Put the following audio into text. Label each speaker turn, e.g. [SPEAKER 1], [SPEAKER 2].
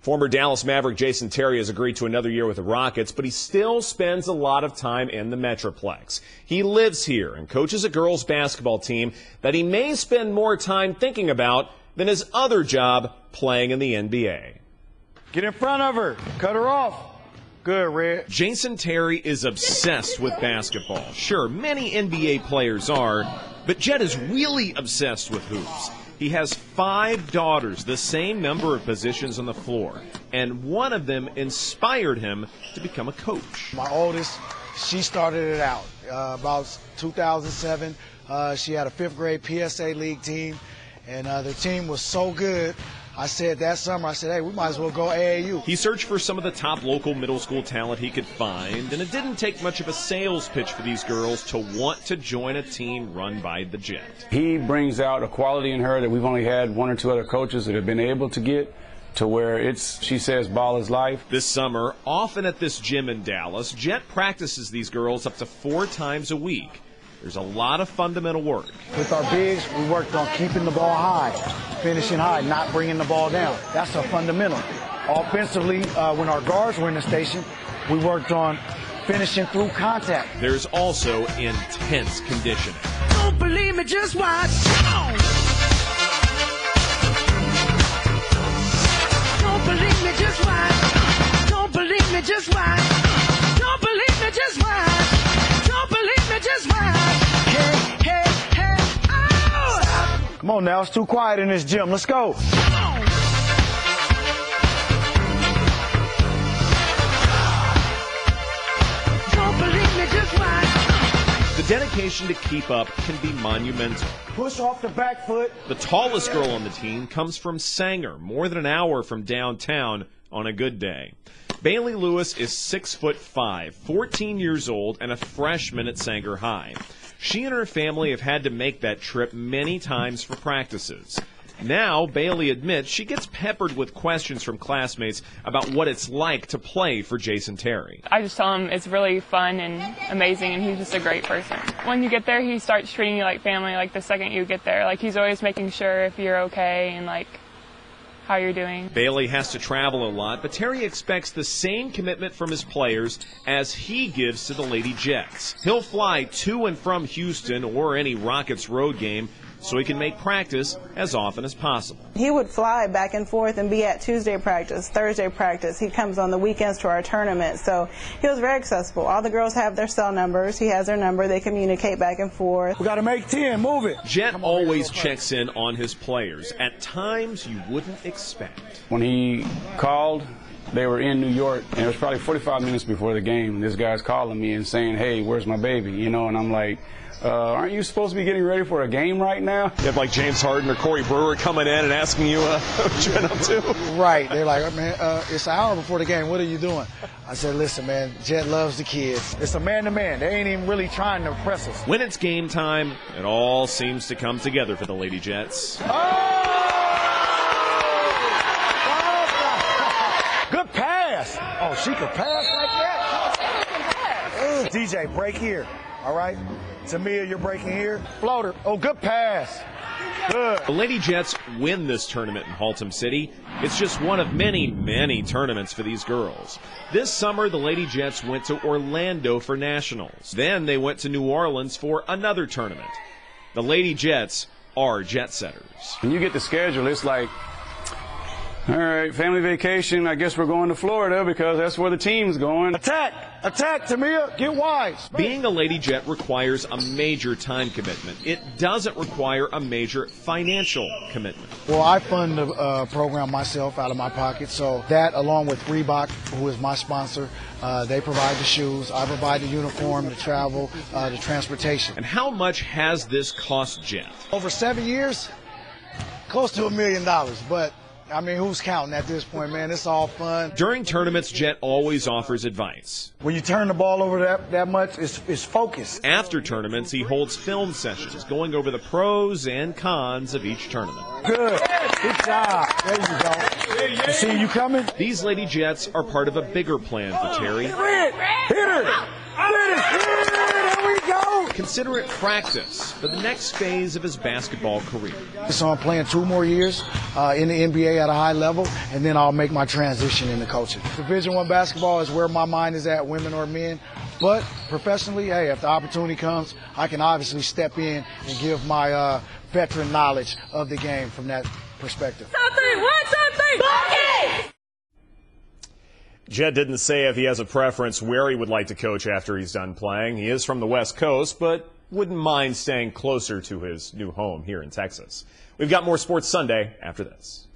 [SPEAKER 1] Former Dallas Maverick Jason Terry has agreed to another year with the Rockets, but he still spends a lot of time in the metroplex. He lives here and coaches a girls basketball team that he may spend more time thinking about than his other job playing in the NBA.
[SPEAKER 2] Get in front of her. Cut her off. Good, Red.
[SPEAKER 1] Jason Terry is obsessed with basketball. Sure, many NBA players are, but Jet is really obsessed with hoops. He has 5 daughters, the same number of positions on the floor, and one of them inspired him to become a coach.
[SPEAKER 2] My oldest, she started it out about 2007. She had a 5th grade PSA league team, and the team was so good. I said that summer, hey, we might as well go AAU.
[SPEAKER 1] He searched for some of the top local middle school talent he could find, and it didn't take much of a sales pitch for these girls to want to join a team run by the Jet.
[SPEAKER 3] He brings out a quality in her that we've only had 1 or 2 other coaches that have been able to get to where she says ball is life.
[SPEAKER 1] This summer, often at this gym in Dallas, Jet practices these girls up to 4 times a week. There's a lot of fundamental work.
[SPEAKER 2] With our bigs, we worked on keeping the ball high, finishing high, not bringing the ball down. That's a fundamental. Offensively, when our guards were in the station, we worked on finishing through contact.
[SPEAKER 1] There's also intense conditioning.
[SPEAKER 4] Don't believe me, just watch. Don't believe me, just watch. Don't believe me, just watch. Don't believe me, just watch. Don't believe me, just watch.
[SPEAKER 2] Come on now, it's too quiet in this gym. Let's go.
[SPEAKER 4] Don't believe me, just watch.
[SPEAKER 1] The dedication to keep up can be monumental.
[SPEAKER 2] Push off the back foot.
[SPEAKER 1] The tallest girl on the team comes from Sanger, more than an hour from downtown on a good day. Bailey Lewis is 6'5", 14 years old, and a freshman at Sanger High. She and her family have had to make that trip many times for practices. Now, Bailey admits she gets peppered with questions from classmates about what it's like to play for Jason Terry.
[SPEAKER 5] I just tell him it's really fun and amazing, and he's just a great person. When you get there, he starts treating you like family, like the second you get there. Like, he's always making sure if you're okay and, like, how you're doing.
[SPEAKER 1] Bailey has to travel a lot, but Terry expects the same commitment from his players as he gives to the Lady Jets. He'll fly to and from Houston or any Rockets road game so he can make practice as often as possible.
[SPEAKER 6] He would fly back and forth and be at Tuesday practice, Thursday practice. He comes on the weekends to our tournament, so he was very accessible. All the girls have their cell numbers. He has their number. They communicate back and forth.
[SPEAKER 2] We got to make 10. Move it.
[SPEAKER 1] Jet always checks in on his players at times you wouldn't expect.
[SPEAKER 3] When he called, they were in New York, and it was probably 45 minutes before the game, and this guy's calling me and saying, hey, where's my baby? You know, and I'm like, aren't you supposed to be getting ready for a game right now?
[SPEAKER 1] You have like James Harden or Corey Brewer coming in and asking you what you've been up to?
[SPEAKER 2] Right. They're like, man, it's an hour before the game. What are you doing? I said, listen, man, Jet loves the kids. It's a man-to-man. They ain't even really trying to impress us.
[SPEAKER 1] When it's game time, it all seems to come together for the Lady Jets.
[SPEAKER 2] Good pass. Oh, she could pass like that? DJ, break here. All right? Tamia, you're breaking here. Floater. Oh, good pass. Good.
[SPEAKER 1] The Lady Jets win this tournament in Haltom City. It's just one of many, many tournaments for these girls. This summer, the Lady Jets went to Orlando for nationals. Then they went to New Orleans for another tournament. The Lady Jets are jet setters.
[SPEAKER 3] When you get the schedule, it's like, all right, family vacation, I guess we're going to Florida because that's where the team's going.
[SPEAKER 2] Attack! Attack, Tamia! Get wise!
[SPEAKER 1] Being a Lady Jet requires a major time commitment. It doesn't require a major financial commitment.
[SPEAKER 2] Well, I fund the program myself out of my pocket, so that along with Reebok, who is my sponsor, they provide the shoes, I provide the uniform, the travel, the transportation.
[SPEAKER 1] And how much has this cost Jet?
[SPEAKER 2] Over 7 years, close to $1 million, but I mean, who's counting at this point, man? It's all fun.
[SPEAKER 1] During tournaments, Jet always offers advice.
[SPEAKER 2] When you turn the ball over that much, it's focus.
[SPEAKER 1] After tournaments, he holds film sessions going over the pros and cons of each tournament.
[SPEAKER 2] Good. Good job. There you go. I see you coming.
[SPEAKER 1] These Lady Jets are part of a bigger plan for Terry.
[SPEAKER 2] Hit her. Hit her. There we go.
[SPEAKER 1] consider it practice for the next phase of his basketball career.
[SPEAKER 2] So I'm playing 2 more years in the NBA at a high level, and then I'll make my transition into coaching. Division I basketball is where my mind is at, women or men. But professionally, hey, if the opportunity comes, I can obviously step in and give my veteran knowledge of the game from that perspective.
[SPEAKER 1] Jed didn't say if he has a preference where he would like to coach after he's done playing. He is from the West Coast, but wouldn't mind staying closer to his new home here in Texas. We've got more Sports Sunday after this.